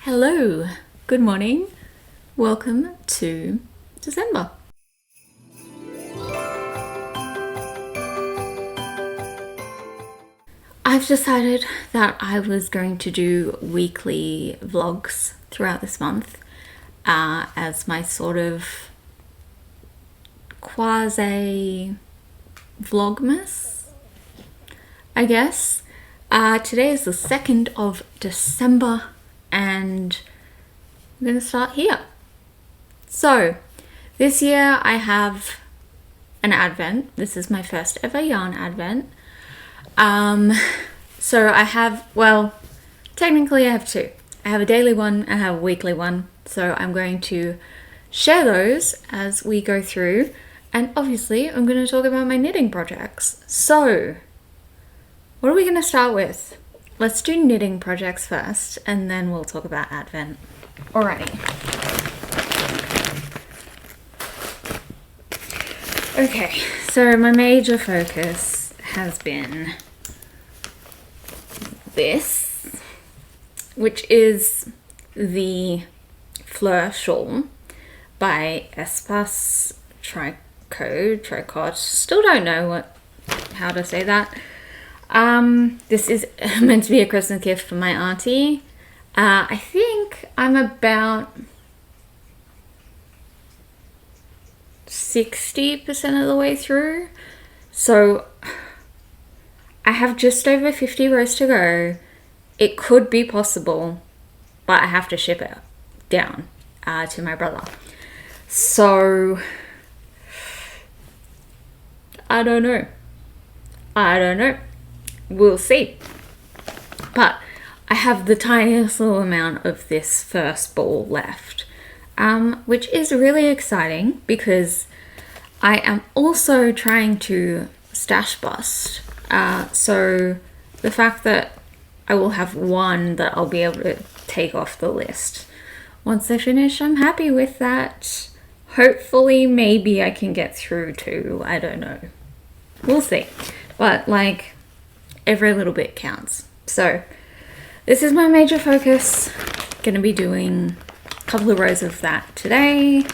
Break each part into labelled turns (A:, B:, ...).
A: Hello, good morning, welcome to December. I've decided that I was going to do weekly vlogs throughout this month as my sort of quasi Vlogmas, I guess. Today is the 2nd of December and I'm going to start here. So this year I have an advent. This is my first ever yarn advent. So I have, well, technically I have two. I have a daily one and I have a weekly one. So I'm going to share those as we go through. And obviously I'm going to talk about my knitting projects. So what are we going to start with? Let's do knitting projects first and then we'll talk about advent. Alrighty. Okay, so my major focus has been this, which is the Fleur Shawl by Espace, Tricot, still don't know how to say that. This is meant to be a Christmas gift for my auntie. I think I'm about 60% of the way through. So I have just over 50 rows to go. It could be possible, but I have to ship it down to my brother. So I don't know. We'll see. But I have the tiniest little amount of this first ball left, which is really exciting because I am also trying to stash bust. So the fact that I will have one that I'll be able to take off the list once I finish, I'm happy with that. Hopefully, maybe I can get through to, I don't know. We'll see. But like, every little bit counts. So this is my major focus. Gonna be doing a couple of rows of that today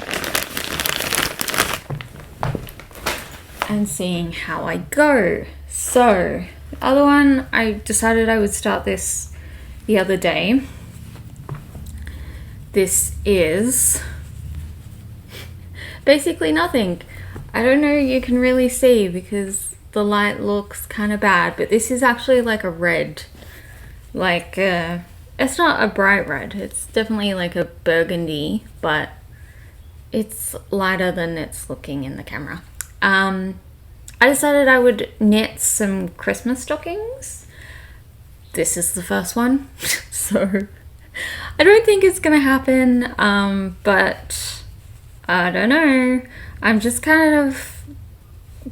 A: and seeing how I go. So the other one, I decided I would start this the other day. This is basically nothing. I don't know, you can really see because the light looks kind of bad, but this is actually like a red, like it's not a bright red, it's definitely like a burgundy, but it's lighter than it's looking in the camera. I decided I would knit some Christmas stockings. This is the first one, so I don't think it's gonna happen, but I don't know. I'm just kind of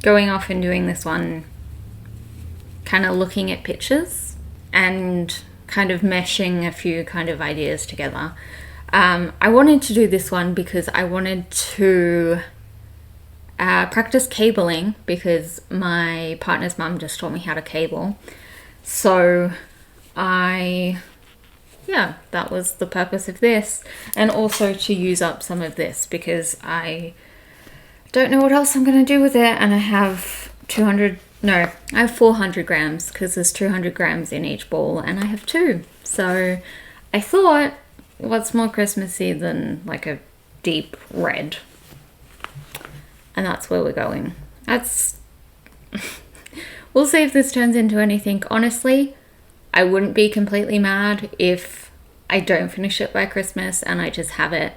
A: going off and doing this one, kind of looking at pictures and kind of meshing a few kind of ideas together. I wanted to do this one because I wanted to practice cabling because my partner's mum just taught me how to cable. So that was the purpose of this, and also to use up some of this because I don't know what else I'm going to do with it, and I have 400 grams because there's 200 grams in each ball and I have two. So I thought, what's more Christmassy than like a deep red? And that's where we're going. We'll see if this turns into anything. Honestly, I wouldn't be completely mad if I don't finish it by Christmas and I just have it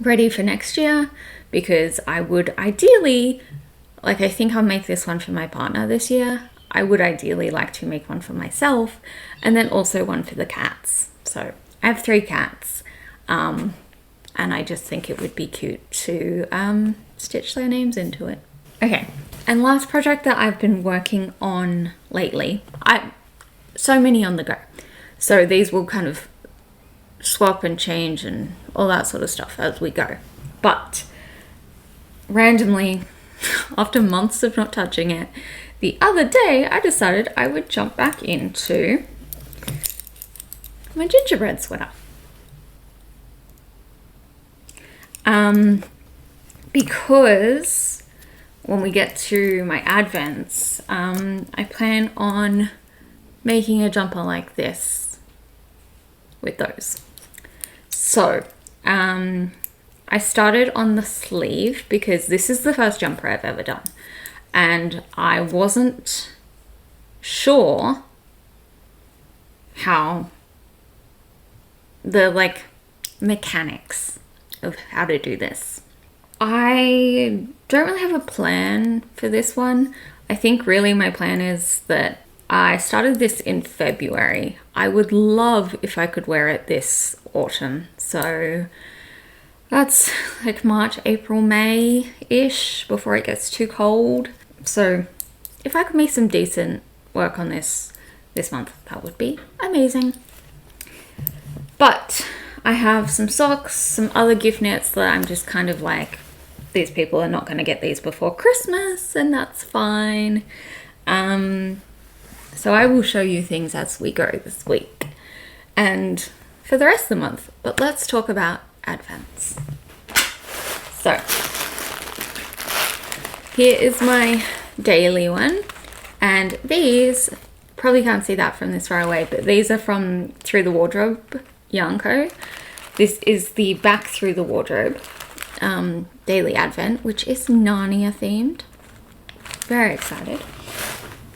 A: ready for next year, because I would ideally, like, I think I'll make this one for my partner this year. I would ideally like to make one for myself and then also one for the cats. So I have 3 cats, and I just think it would be cute to stitch their names into it. Okay, and last project that I've been working on lately, so many on the go. So these will kind of swap and change and all that sort of stuff as we go. But randomly, after months of not touching it, the other day I decided I would jump back into my gingerbread sweater. because when we get to my advents, I plan on making a jumper like this with those. So I started on the sleeve because this is the first jumper I've ever done, and I wasn't sure how the like mechanics of how to do this. I don't really have a plan for this one. I think really my plan is that I started this in February. I would love if I could wear it this autumn. So that's like March, April, May-ish before it gets too cold. So if I could make some decent work on this month, that would be amazing. But I have some socks, some other gift knits that I'm just kind of like, these people are not going to get these before Christmas, and that's fine. So I will show you things as we go this week and for the rest of the month. But let's talk about advents. So here is my daily one, and these, probably can't see that from this far away, but these are from Through the Wardrobe Yarn Co. This is the Back Through the Wardrobe daily advent, which is Narnia themed. Very excited.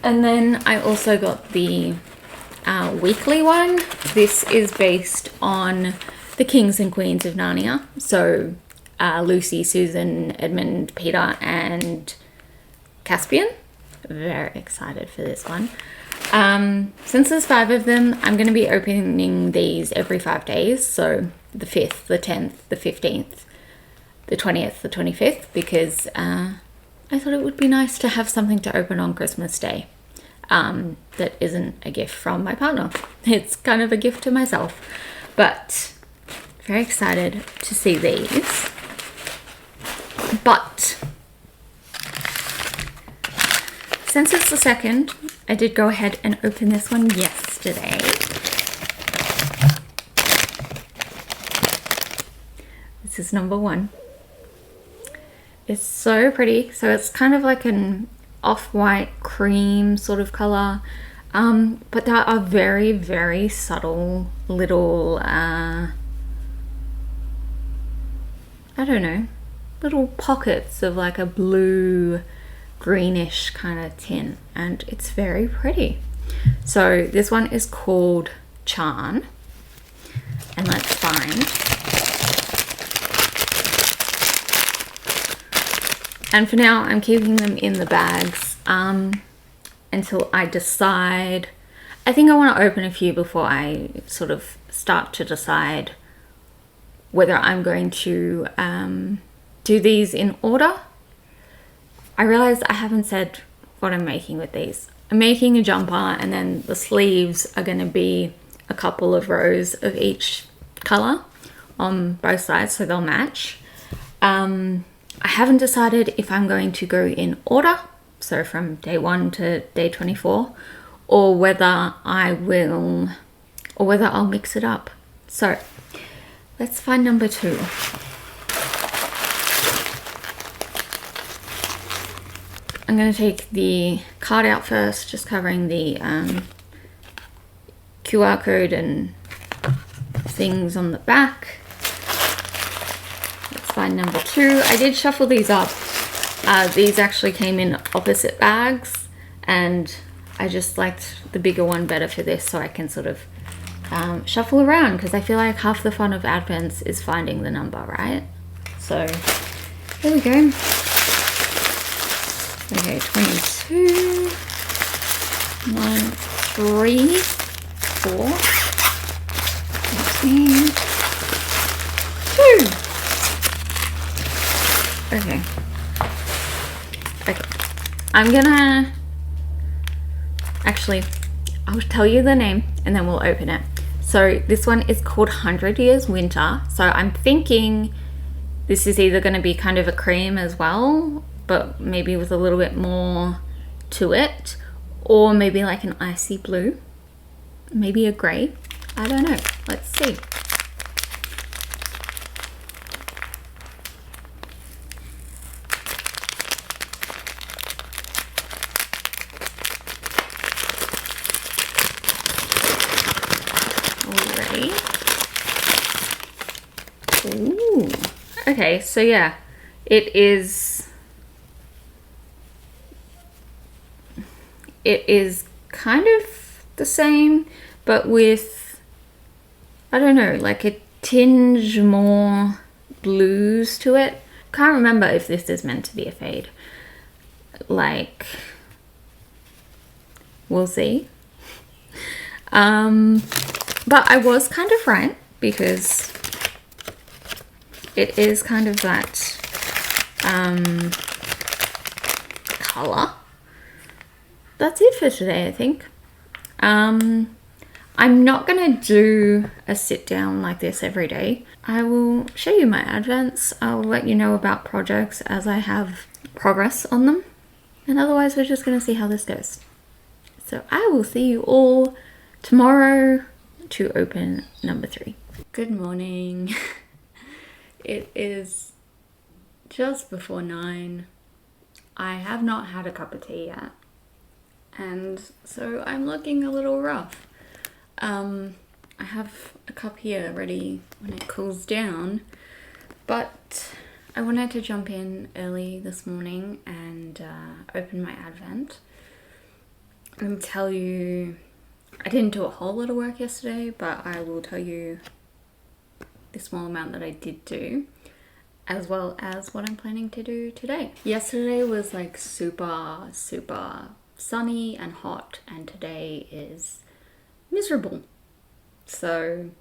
A: And then I also got the weekly one. This is based on the kings and queens of Narnia. So Lucy, Susan, Edmund, Peter, and Caspian. Very excited for this one. Since there's 5 of them, I'm going to be opening these every 5 days. So the 5th, the 10th, the 15th, the 20th, the 25th, because I thought it would be nice to have something to open on Christmas Day that isn't a gift from my partner. It's kind of a gift to myself. But very excited to see these. But since it's the 2nd, I did go ahead and open this one yesterday. This is number 1. It's so pretty. So it's kind of like an off-white cream sort of color, but there are very, very subtle little I don't know, little pockets of like a blue greenish kind of tint, and it's very pretty. So this one is called Charn, and let's find. And for now, I'm keeping them in the bags until I decide. I think I want to open a few before I sort of start to decide whether I'm going to do these in order. I realized I haven't said what I'm making with these. I'm making a jumper, and then the sleeves are going to be a couple of rows of each color on both sides, so they'll match. I haven't decided if I'm going to go in order, so from day 1 to day 24, or whether I'll mix it up. So let's find number 2. I'm going to take the card out first, just covering the QR code and things on the back. Find number 2. I did shuffle these up. These actually came in opposite bags, and I just liked the bigger one better for this, so I can sort of shuffle around, because I feel like half the fun of advents is finding the number, right? So there we go. Okay, 22, 1, 3, 4, 16, 2. Okay. I'm gonna actually, I'll tell you the name and then we'll open it. So this one is called 100 Years Winter. So I'm thinking this is either going to be kind of a cream as well, but maybe with a little bit more to it, or maybe like an icy blue, maybe a grey. I don't know. Let's see. Ooh. Okay, so yeah, it is kind of the same, but with, I don't know, like a tinge more blues to it. Can't remember if this is meant to be a fade. Like, we'll see. But I was kind of right, because it is kind of that color. That's it for today, I think. I'm not gonna do a sit down like this every day. I will show you my advents. I'll let you know about projects as I have progress on them. And otherwise we're just gonna see how this goes. So I will see you all tomorrow to open number 3. Good morning. It is just before 9. I have not had a cup of tea yet, and so I'm looking a little rough. I have a cup here ready when it cools down, but I wanted to jump in early this morning and open my advent and tell you I didn't do a whole lot of work yesterday, but I will tell you the small amount that I did do, as well as what I'm planning to do today. Yesterday was like super sunny and hot, and today is miserable. So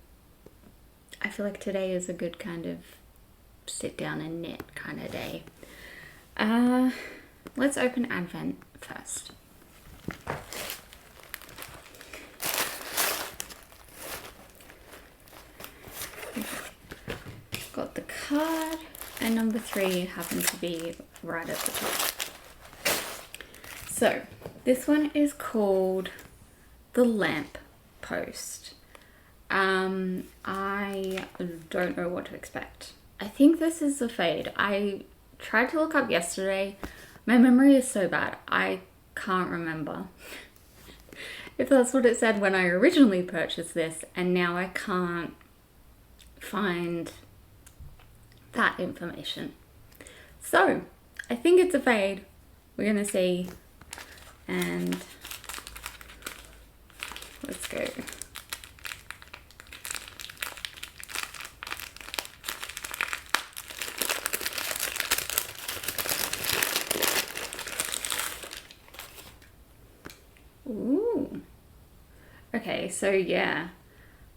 A: I feel like today is a good kind of sit down and knit kind of day. Let's open Advent first. Got the card, and number 3 happened to be right at the top. So this one is called The Lamp Post. I don't know what to expect. I think this is a fade. I tried to look up yesterday. My memory is so bad. I can't remember if that's what it said when I originally purchased this, and now I can't find that information. So I think it's a fade. We're gonna see, and let's go. Ooh. Okay, so yeah,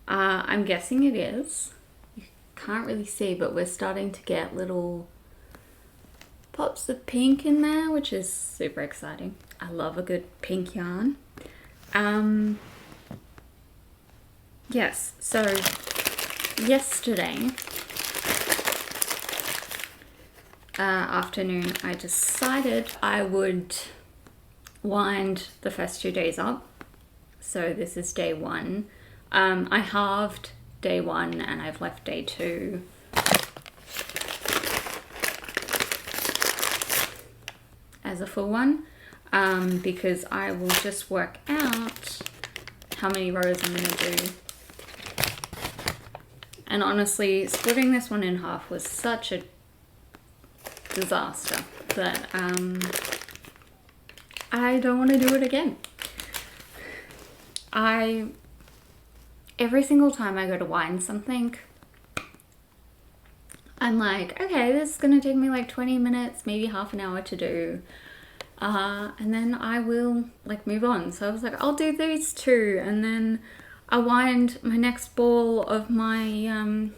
A: I'm guessing it is. Can't really see, but we're starting to get little pops of pink in there, which is super exciting. I love a good pink yarn. Yes, so yesterday afternoon I decided I would wind the first 2 days up. So this is day 1. I halved day 1 and I've left day 2 as a full one, because I will just work out how many rows I'm going to do. And honestly, splitting this one in half was such a disaster that I don't want to do it again. Every single time I go to wind something, I'm like, okay, this is gonna take me like 20 minutes, maybe half an hour to do, and then I will like move on. So I was like, I'll do these 2, and then I'll wind my next ball of my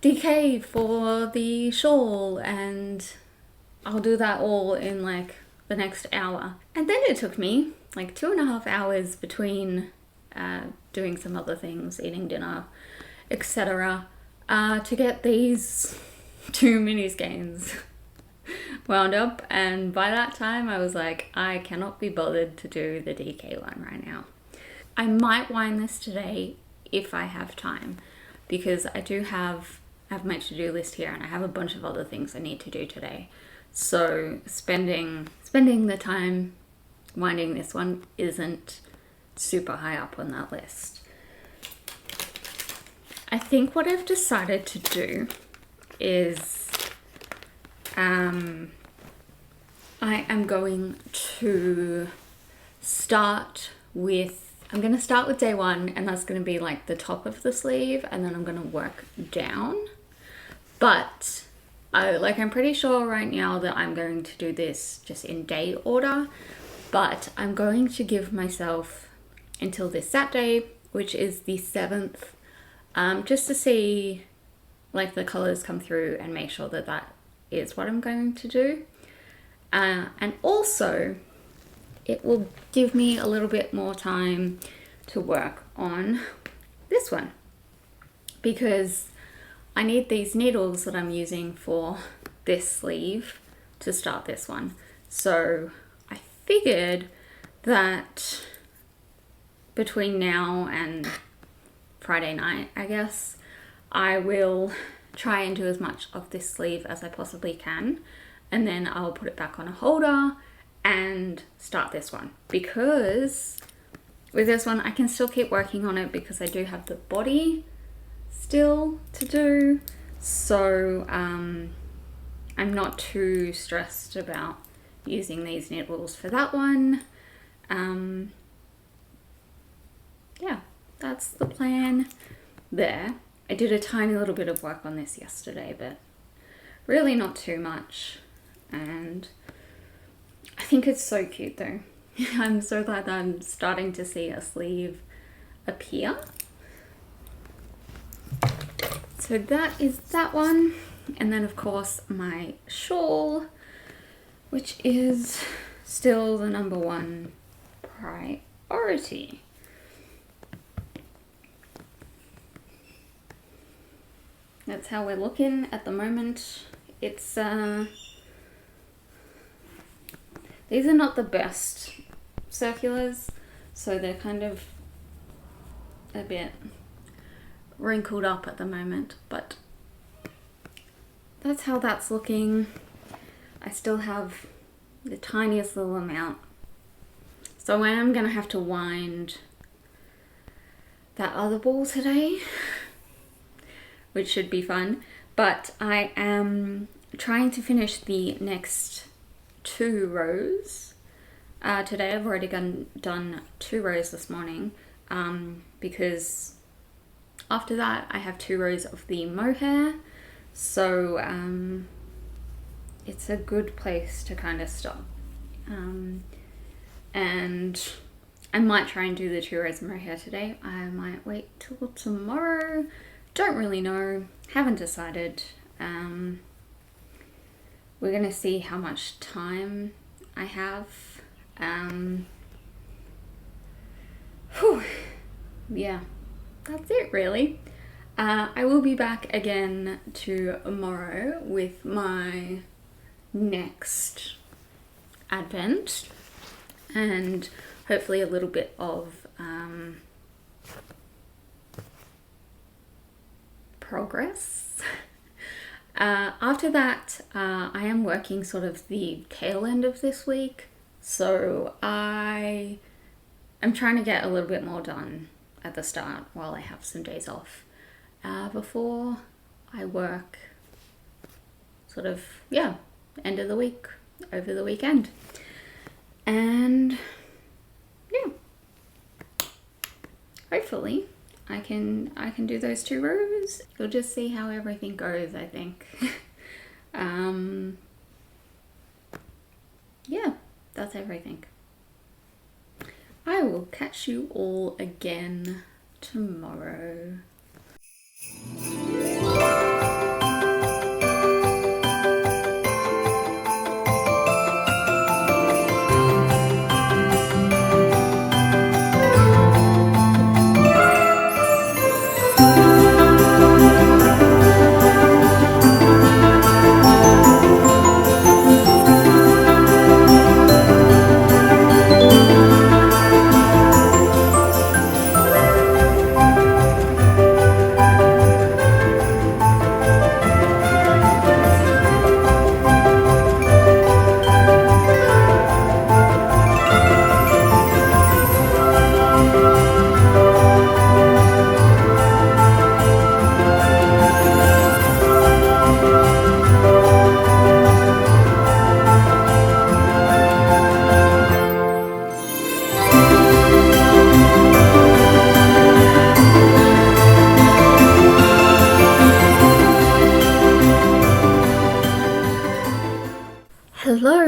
A: DK for the shawl, and I'll do that all in like the next hour. And then it took me like 2.5 hours between doing some other things, eating dinner, etc., to get these 2 mini skeins wound up. And by that time I was like, I cannot be bothered to do the DK one right now. I might wind this today if I have time, because I do have my to-do list here, and I have a bunch of other things I need to do today. So spending the time winding this one isn't super high up on that list. I think what I've decided to do is I am going to start with, I'm going to start with day one, and that's going to be like the top of the sleeve, and then I'm going to work down. But I'm pretty sure right now that I'm going to do this just in day order, but I'm going to give myself until this Saturday, which is the 7th, just to see like the colors come through and make sure that that is what I'm going to do. And also it will give me a little bit more time to work on this one, because I need these needles that I'm using for this sleeve to start this one. So I figured that between now and Friday night, I guess, I will try and do as much of this sleeve as I possibly can, and then I'll put it back on a holder and start this one, because with this one I can still keep working on it because I do have the body still to do. So I'm not too stressed about using these needles for that one. Yeah, that's the plan there. I did a tiny little bit of work on this yesterday, but really not too much, and I think it's so cute though. I'm so glad that I'm starting to see a sleeve appear. So that is that one, and then of course my shawl, which is still the #1 priority. That's how we're looking at the moment. It's these are not the best circulars, so they're kind of a bit wrinkled up at the moment, but that's how that's looking. I still have the tiniest little amount, so I am gonna have to wind that other ball today, which should be fun. But I am trying to finish the next 2 rows. Today I've already done 2 rows this morning, because after that I have 2 rows of the mohair, so it's a good place to kind of stop. And I might try and do the 2 rows of mohair today. I might wait till tomorrow. Don't really know, haven't decided. We're gonna see how much time I have. Yeah, that's it really. I will be back again tomorrow with my next advent, and hopefully a little bit of progress. After that, I am working sort of the tail end of this week, so I am trying to get a little bit more done at the start while I have some days off, before I work sort of, yeah, end of the week, over the weekend. And yeah, hopefully I can do those 2 rows. You'll just see how everything goes, I think. Yeah, that's everything. I will catch you all again tomorrow.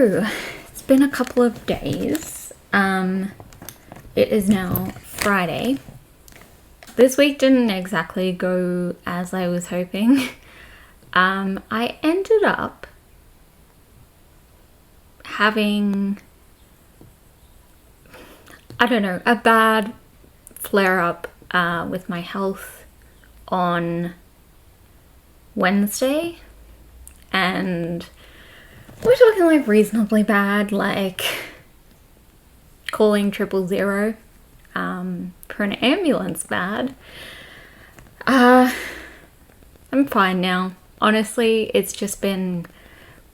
A: So, it's been a couple of days. It is now Friday. This week didn't exactly go as I was hoping. I ended up having, I don't know, a bad flare-up with my health on Wednesday, and we're talking like reasonably bad, like calling 000 for an ambulance bad. I'm fine now. Honestly, it's just been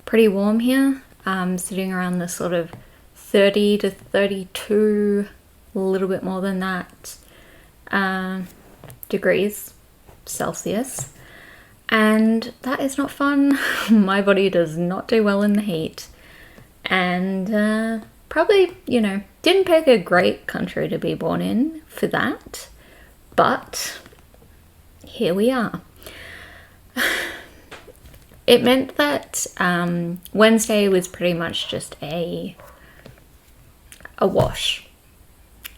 A: pretty warm here. Sitting around the sort of 30 to 32, a little bit more than that, degrees Celsius. And that is not fun. My body does not do well in the heat. And probably, you know, didn't pick a great country to be born in for that. But here we are. It meant that Wednesday was pretty much just a wash.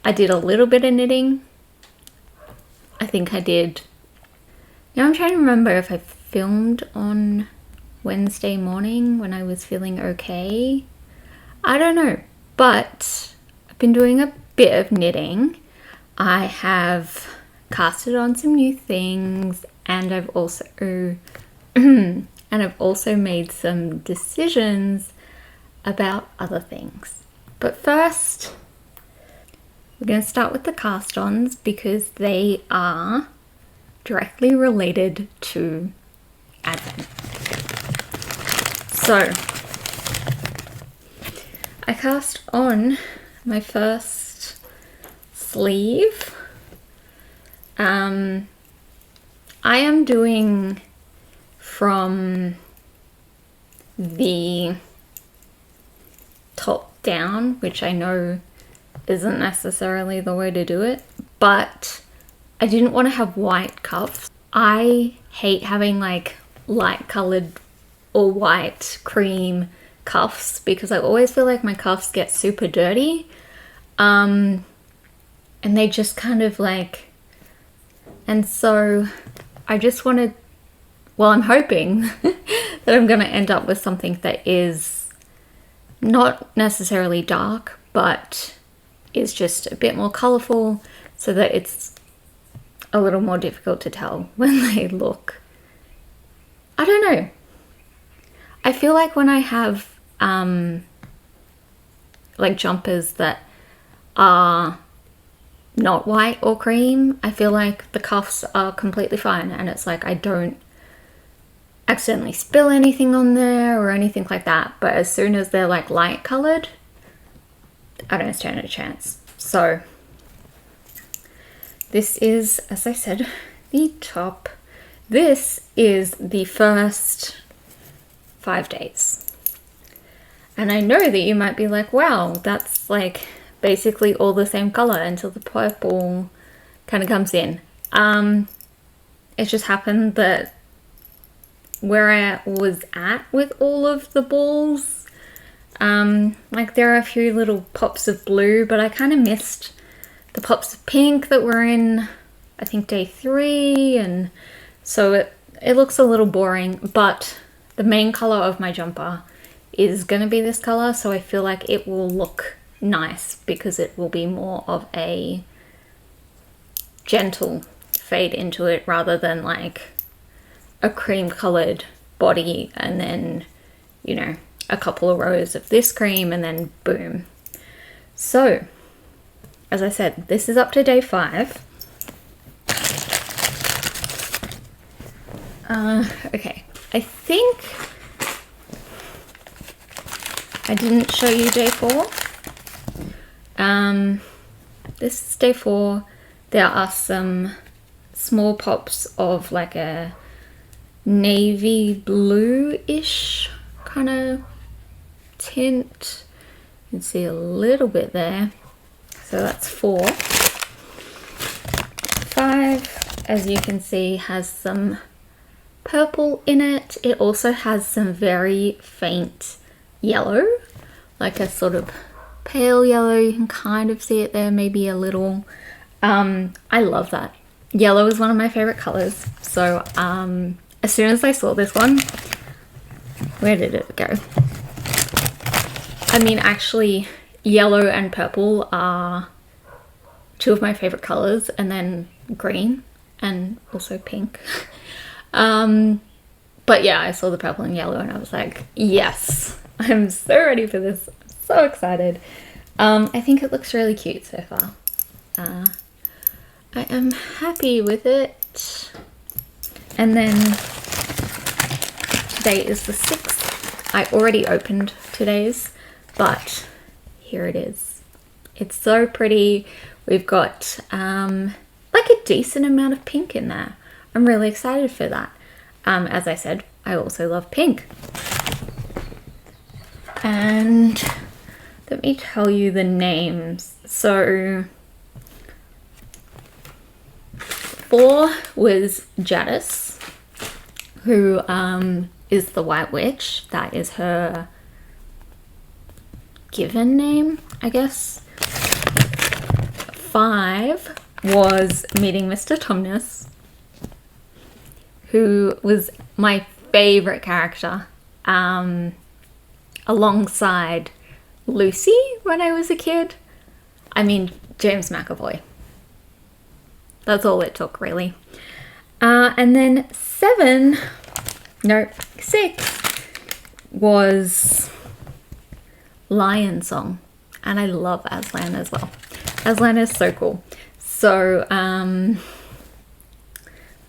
A: I did a little bit of knitting. I think I did. Now I'm trying to remember if I filmed on Wednesday morning when I was feeling okay. I don't know, but I've been doing a bit of knitting. I have casted on some new things, and I've also made some decisions about other things. But first, we're going to start with the cast-ons because they are directly related to Advent. So, I cast on my first sleeve. I am doing from the top down, which I know isn't necessarily the way to do it, but I didn't want to have white cuffs. I hate having like light colored or white cream cuffs because I always feel like my cuffs get super dirty. And they just kind of like, and so I just wanted, well, I'm hoping that I'm going to end up with something that is not necessarily dark, but is just a bit more colorful so that it's a little more difficult to tell when they look. I don't know. I feel like when I have like jumpers that are not white or cream, I feel like the cuffs are completely fine, and it's like I don't accidentally spill anything on there or anything like that. But as soon as they're like light colored, I don't stand a chance. So this is, as I said, the top. This is the first 5 days. And I know that you might be like, wow, that's like basically all the same color until the purple kind of comes in. It just happened that where I was at with all of the balls, like there are a few little pops of blue, but I kind of missed the pops of pink that were in, I think, day 3, and so it looks a little boring, but the main color of my jumper is gonna be this color, so I feel like it will look nice because it will be more of a gentle fade into it rather than like a cream colored body and then, you know, a couple of rows of this cream and then boom. So, as I said, this is up to day 5. Okay, I think I didn't show you day 4. This is day 4. There are some small pops of like a navy blue-ish kind of tint. You can see a little bit there. So that's 4. 5, as you can see, has some purple in it. It also has some very faint yellow. like a sort of pale yellow. You can kind of see it there, maybe a little. I love that. Yellow is one of my favorite colors. So as soon as I saw this one, where did it go? I mean, actually, yellow and purple are two of my favorite colors, and then green and also pink. But yeah, I saw the purple and yellow and I was like, yes, I'm so ready for this. I'm so excited. I think it looks really cute so far. I am happy with it. And then today is the 6th. I already opened today's, but here it is. It's so pretty. We've got like a decent amount of pink in there. I'm really excited for that. As I said, I also love pink. And let me tell you the names. So 4 was Jadis, who is the White Witch. That is her given name, I guess. 5 was Meeting Mr. Tumnus, who was my favorite character, alongside Lucy when I was a kid. I mean, James McAvoy. That's all it took, really. And then 6 was Lion Song. And I love Aslan as well. Aslan is so cool. So,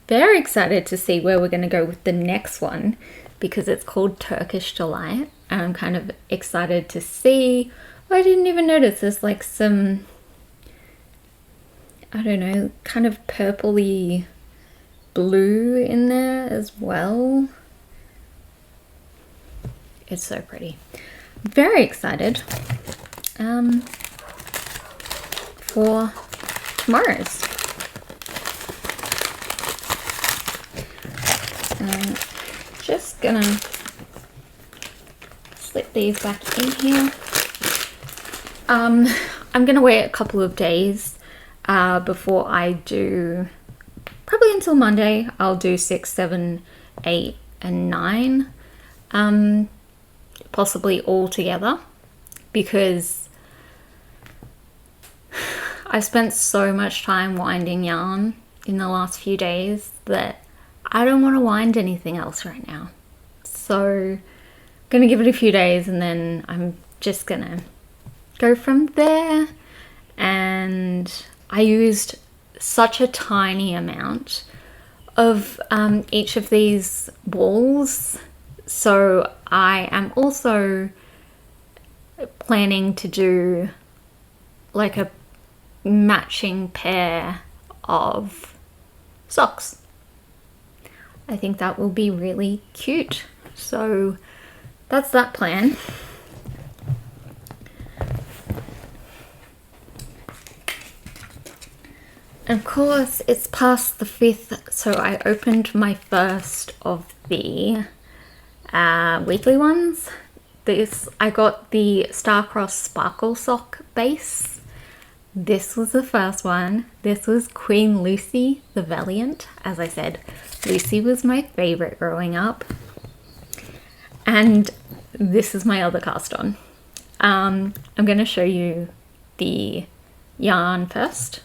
A: very excited to see where we're going to go with the next one, because it's called Turkish Delight. And I'm kind of excited to see. Oh, I didn't even notice there's like some, I don't know, kind of purpley blue in there as well. It's so pretty. Very excited for tomorrow's. Just gonna slip these back in here. I'm gonna wait a couple of days before I do, probably until Monday. I'll do 6, 7, 8 and 9, possibly all together, because I've spent so much time winding yarn in the last few days that I don't want to wind anything else right now. So I'm gonna give it a few days and then I'm just gonna go from there. And I used such a tiny amount of each of these balls, so I am also planning to do like a matching pair of socks. I think that will be really cute. So that's that plan. And of course, it's past the 5th, so I opened my first of the weekly ones. I got the Star-Crossed Sparkle Sock base. This was the first one. This was Queen Lucy the Valiant. As I said, Lucy was my favorite growing up. And this is my other cast on. I'm going to show you the yarn first.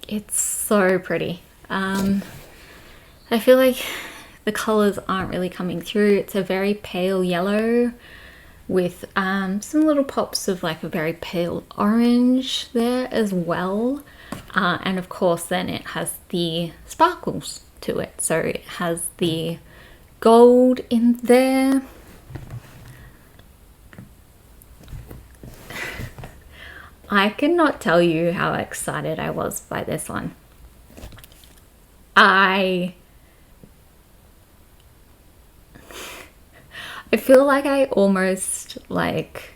A: It's so pretty. I feel like the colors aren't really coming through. It's a very pale yellow with some little pops of like a very pale orange there as well. And of course then it has the sparkles to it. So it has the gold in there. I cannot tell you how excited I was by this one. I feel like I almost like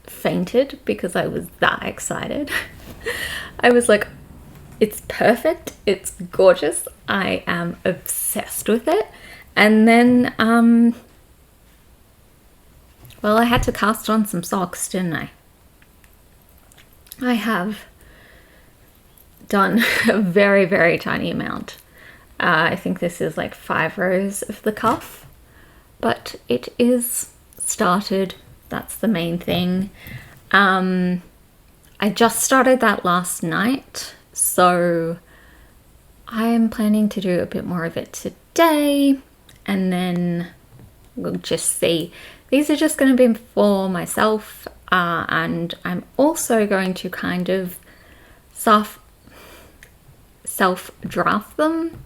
A: fainted because I was that excited. I was like, it's perfect, it's gorgeous, I am obsessed with it. And then Well, I had to cast on some socks, didn't I? I have done a very, very tiny amount. I think this is like 5 rows of the cuff, but it is started. That's the main thing. I just started that last night, so I am planning to do a bit more of it today, and then we'll just see. These are just going to be for myself, and I'm also going to kind of self-draft them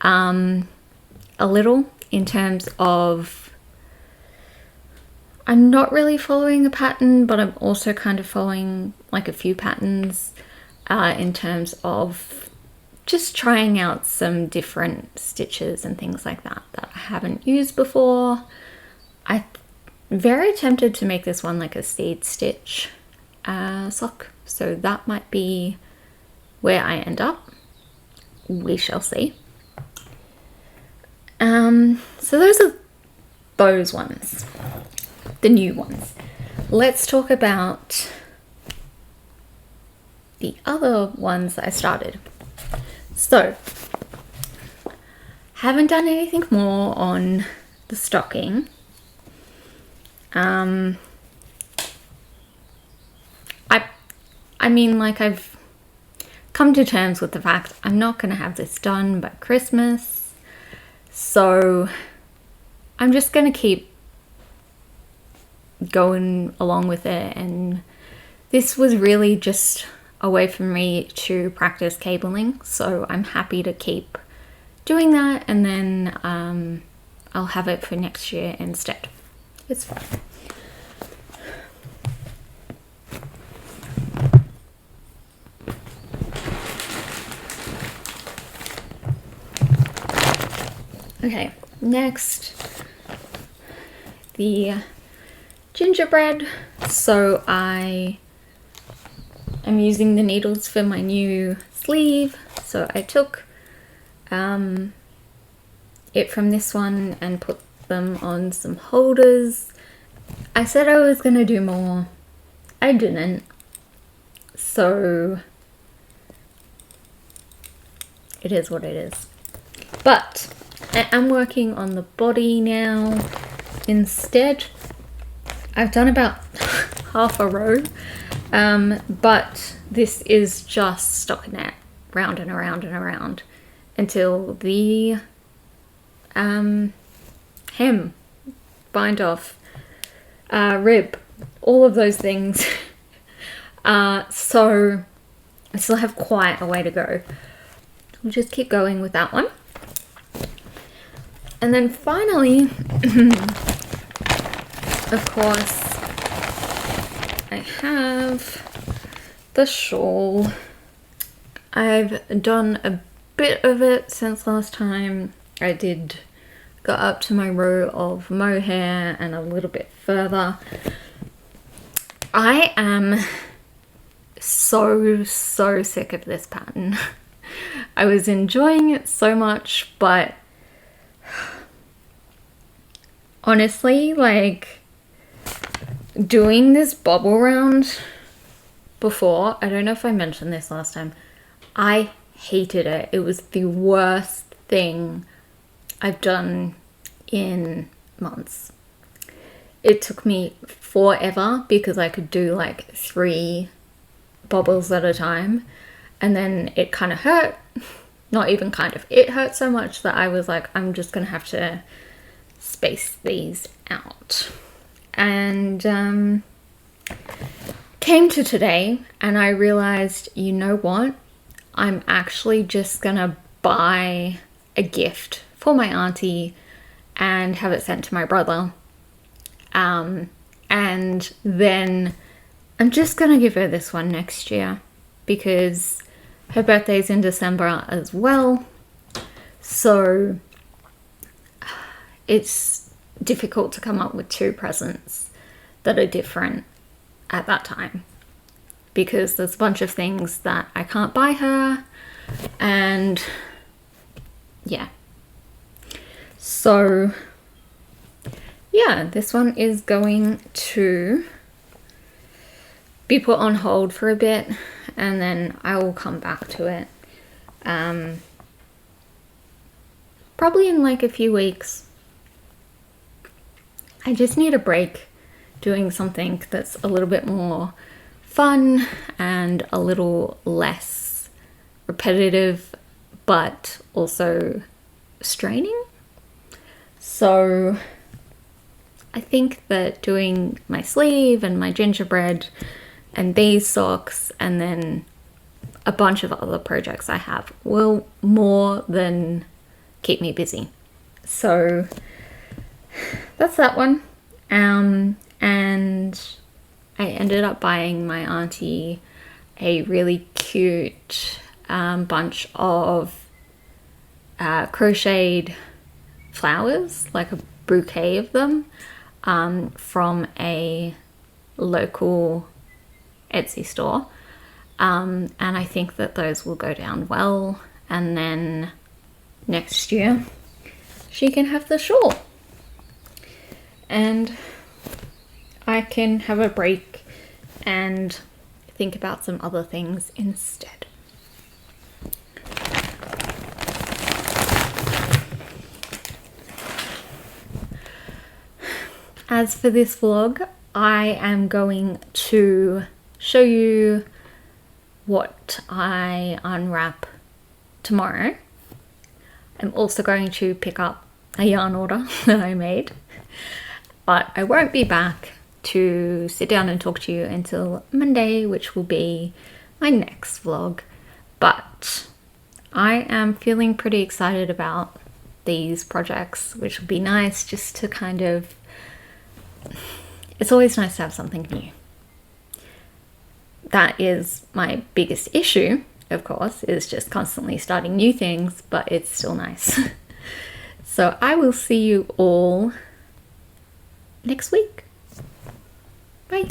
A: a little, in terms of I'm not really following a pattern, but I'm also kind of following like a few patterns in terms of just trying out some different stitches and things like that that I haven't used before. I'm very tempted to make this one like a seed stitch sock, so that might be where I end up. We shall see. So those are those ones, the new ones. Let's talk about the other ones that I started. So, haven't done anything more on the stocking. I mean, like, I've come to terms with the fact I'm not going to have this done by Christmas, so I'm just going to keep going along with it, and this was really just a way for me to practice cabling, so I'm happy to keep doing that, and then I'll have it for next year instead. It's fine. Okay, next, the gingerbread. So I am using the needles for my new sleeve. So I took it from this one and put them on some holders. I said I was gonna do more. I didn't. So it is what it is. But I am working on the body now instead. I've done about half a row, but this is just stockinette round and around and around until the hem, bind off, rib, all of those things. So I still have quite a way to go. We'll just keep going with that one. And then finally, of course, I have the shawl. I've done a bit of it since last time. I did go up to my row of mohair and a little bit further. I am so sick of this pattern. I was enjoying it so much, but honestly, like, doing this bubble round before, I don't know if I mentioned this last time, I hated it. It was the worst thing I've done in months. It took me forever because I could do like 3 bubbles at a time, and then it kind of hurt. Not even kind of, it hurt so much that I was like, I'm just gonna have to space these out. And came to today and I realized, you know what, I'm actually just gonna buy a gift for my auntie and have it sent to my brother, and then I'm just gonna give her this one next year because her birthday's in December as well, so it's difficult to come up with 2 presents that are different at that time because there's a bunch of things that I can't buy her, and yeah. So yeah, this one is going to be put on hold for a bit, and then I will come back to it. Probably in like a few weeks. I just need a break doing something that's a little bit more fun and a little less repetitive, but also straining. So I think that doing my sleeve and my gingerbread and these socks and then a bunch of other projects I have will more than keep me busy. So that's that one. And I ended up buying my auntie a really cute bunch of crocheted flowers, like a bouquet of them, from a local Etsy store. And I think that those will go down well, and then next year she can have the shawl and I can have a break and think about some other things instead. As for this vlog, I am going to show you what I unwrap tomorrow. I'm also going to pick up a yarn order that I made, but I won't be back to sit down and talk to you until Monday, which will be my next vlog. But I am feeling pretty excited about these projects, which will be nice just to kind of, it's always nice to have something new. That is my biggest issue, of course, is just constantly starting new things, but it's still nice. So I will see you all next week. Bye.